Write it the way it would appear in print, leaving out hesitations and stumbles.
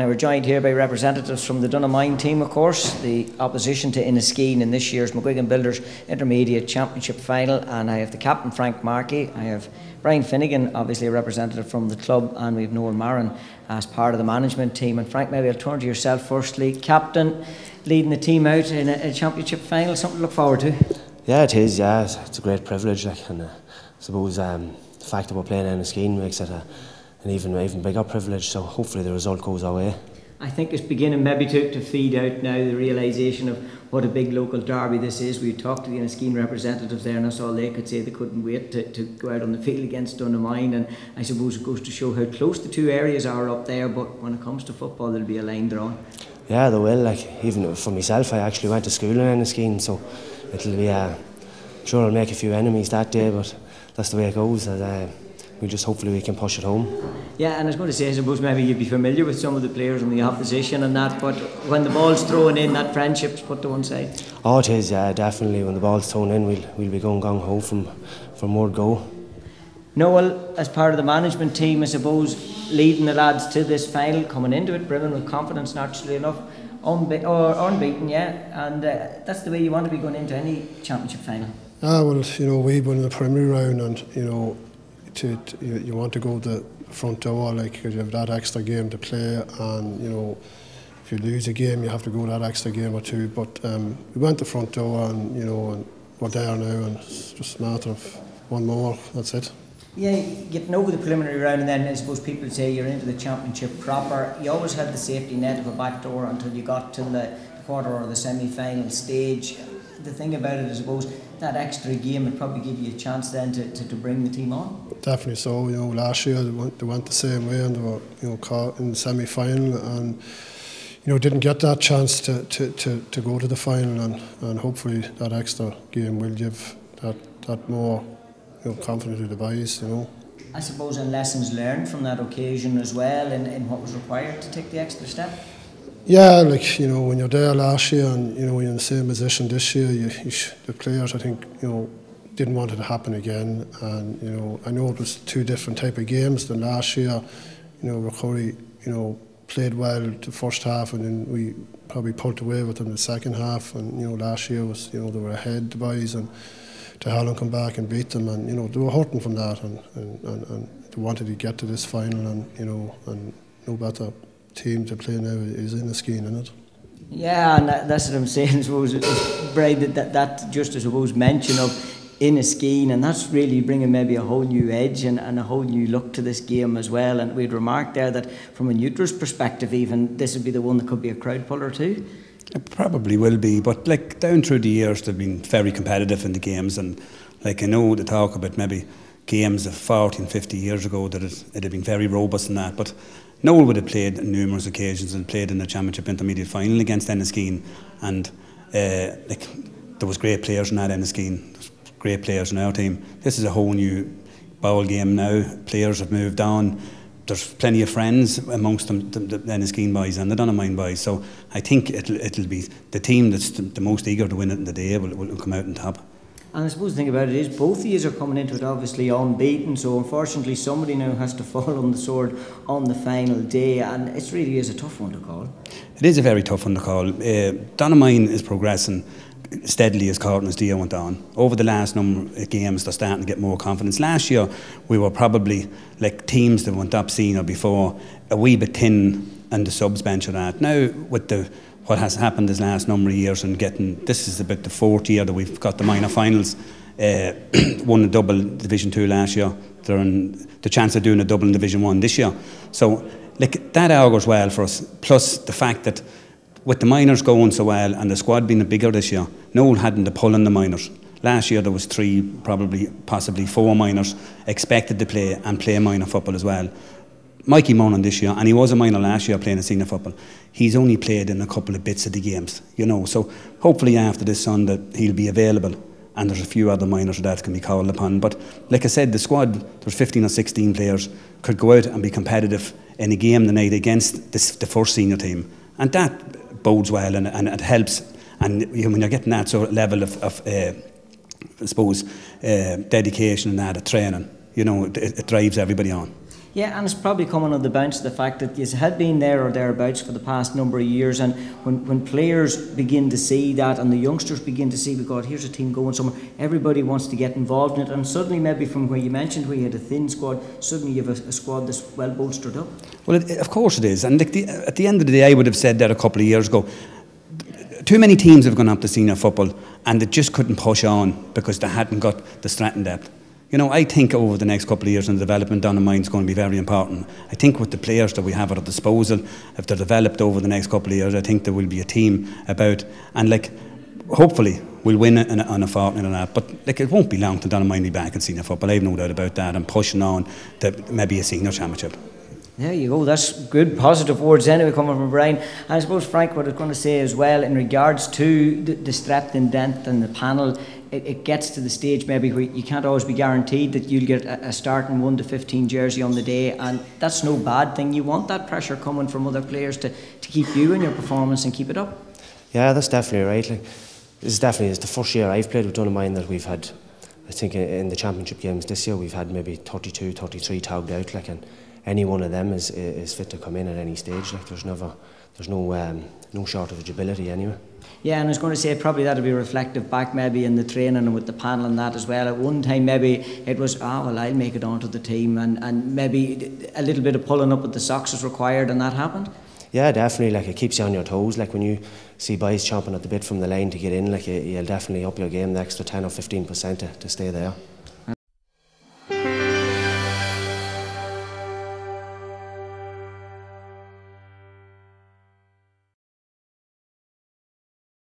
Now we're joined here by representatives from the Donaghmoyne team, of course, the opposition to Inniskeen in this year's Guigan Builders Intermediate Championship Final, and I have the captain Frank Markey, I have Brian Finnegan, obviously a representative from the club, and we have Noel Marron as part of the management team. And Frank, maybe I'll turn to yourself firstly. Captain, leading the team out in a championship final, something to look forward to? Yeah, it is, yeah, it's a great privilege, and I suppose the fact that we're playing Inniskeen makes it an even bigger privilege, so hopefully the result goes our way. I think it's beginning maybe to feed out now the realisation of what a big local derby this is. We talked to the Inniskeen representatives there, and that's all they could say. They couldn't wait to go out on the field against Donaghmoyne, and I suppose it goes to show how close the two areas are up there, but when it comes to football there'll be a line drawn. Yeah, there will, even for myself, I actually went to school in Inniskeen, so it'll be, I'm sure I'll make a few enemies that day, but that's the way it goes. Hopefully we can push it home. Yeah, and I was going to say, I suppose maybe you'd be familiar with some of the players in the opposition and that, but when the ball's thrown in, that friendship's put to one side. Oh, it is, yeah, definitely. When the ball's thrown in, we'll be going gung-ho from word go. Noel, as part of the management team, I suppose, leading the lads to this final, coming into it, brimming with confidence, naturally enough, unbeaten, yeah, and that's the way you want to be going into any championship final. Well, we won the primary round, and you want to go the front door, because you have that extra game to play, and if you lose a game, you have to go that extra game or two. But we went the front door, and and we're there now, and it's just a matter of one more. That's it. Yeah, getting over the preliminary round, and then I suppose people say you're into the championship proper. You always had the safety net of a back door until you got to the quarter or the semi-final stage. The thing about it, I suppose, that extra game would probably give you a chance then to bring the team on. Definitely so. Last year they went the same way, and they were caught in the semi-final, and didn't get that chance to go to the final, and hopefully that extra game will give that more confidence to the boys. I suppose, and lessons learned from that occasion as well, in what was required to take the extra step. Yeah, when you're there last year, and you're in the same position this year, the players, I think, didn't want it to happen again. And I know it was two different type of games than last year. Recovery, played well the first half, and then we probably pulled away with them in the second half. And last year was, they were ahead, the boys, and to Holland come back and beat them, and they were hurting from that, and they wanted to get to this final, and no better team to play now is Inniskeen, isn't it? Yeah, and that's what I'm saying. I suppose it's Brad, that just, I suppose, mention of Inniskeen, and that's really bringing maybe a whole new edge and a whole new look to this game as well. And we'd remarked there that from a neutral's perspective, even this would be the one that could be a crowd puller too. It probably will be, but down through the years they've been very competitive in the games, and I know the talk about maybe games of 40 and 50 years ago that it had been very robust in that, but Noel would have played on numerous occasions and played in the Championship Intermediate Final against Inniskeen, and there was great players in that Inniskeen, great players in our team. This is a whole new ball game now. Players have moved on. There's plenty of friends amongst them, the Inniskeen boys and the Donaghmoyne boys. So I think it'll be the team that's the most eager to win it in the day will come out on top. And I suppose the thing about it is both of you are coming into it obviously unbeaten, so unfortunately somebody now has to fall on the sword on the final day, and it really is a tough one to call. It is a very tough one to call. Donaghmoyne is progressing steadily as the year went on. Over the last number of games they're starting to get more confidence. Last year we were probably like teams that went up senior before a wee bit thin and the subs bench of that. Now with what has happened this last number of years, and this is about the fourth year that we've got the minor finals, won a double Division 2 last year. They're in the chance of doing a double in Division 1 this year. So that augurs well for us, plus the fact that with the minors going so well and the squad being bigger this year, Noel hadn't the pull in the minors. Last year there was 3, possibly 4 minors expected to play minor football as well. Mikey Marron this year, and he was a minor last year playing a senior football, he's only played in a couple of bits of the games, so hopefully after this Sunday he'll be available, and there's a few other minors that can be called upon. But like I said, the squad, there's 15 or 16 players, could go out and be competitive in a game tonight against the first senior team, and that bodes well, and it helps. And when you're getting that sort of level of I suppose dedication and that, training, it drives everybody on. Yeah, and it's probably coming on the bounce of the fact that you had been there or thereabouts for the past number of years, and when players begin to see that and the youngsters begin to see, God, here's a team going somewhere, everybody wants to get involved in it, and suddenly maybe from where you mentioned where you had a thin squad, suddenly you have a squad that's well bolstered up. Well, of course it is, and like at the end of the day I would have said that a couple of years ago, too many teams have gone up to senior football and they just couldn't push on because they hadn't got the strength and depth. You know, I think over the next couple of years in the development, Donaghmoyne is going to be very important. I think with the players that we have at our disposal, if they're developed over the next couple of years, I think there will be a team about, and like, hopefully we'll win on a fortnight and that. But like, it won't be long till Donaghmoyne be back in senior football. I have no doubt about that, and pushing on to maybe a senior championship. There you go, that's good positive words anyway coming from Brian. And I suppose, Frank, what I was going to say as well in regards to the strength and depth and the panel, it gets to the stage maybe where you can't always be guaranteed that you'll get a starting 1 to 15 jersey on the day, and that's no bad thing. You want that pressure coming from other players to keep you in your performance and keep it up. Yeah, that's definitely right. Like, this is definitely the first year I've played with Donaghmoyne that we've had, I think in the championship games this year we've had maybe 32, 33 tagged out, like, and any one of them is fit to come in at any stage. Like, there's no shortage of ability anyway. Yeah, and I was going to say probably that'll be reflective back maybe in the training and with the panel and that as well. At one time maybe it was, well, I'll make it onto the team, and maybe a little bit of pulling up with the socks is required, and that happened. Yeah, definitely. Like, it keeps you on your toes. Like, when you see boys chomping at the bit from the line to get in, like, you'll definitely up your game the extra 10 or 15% to stay there.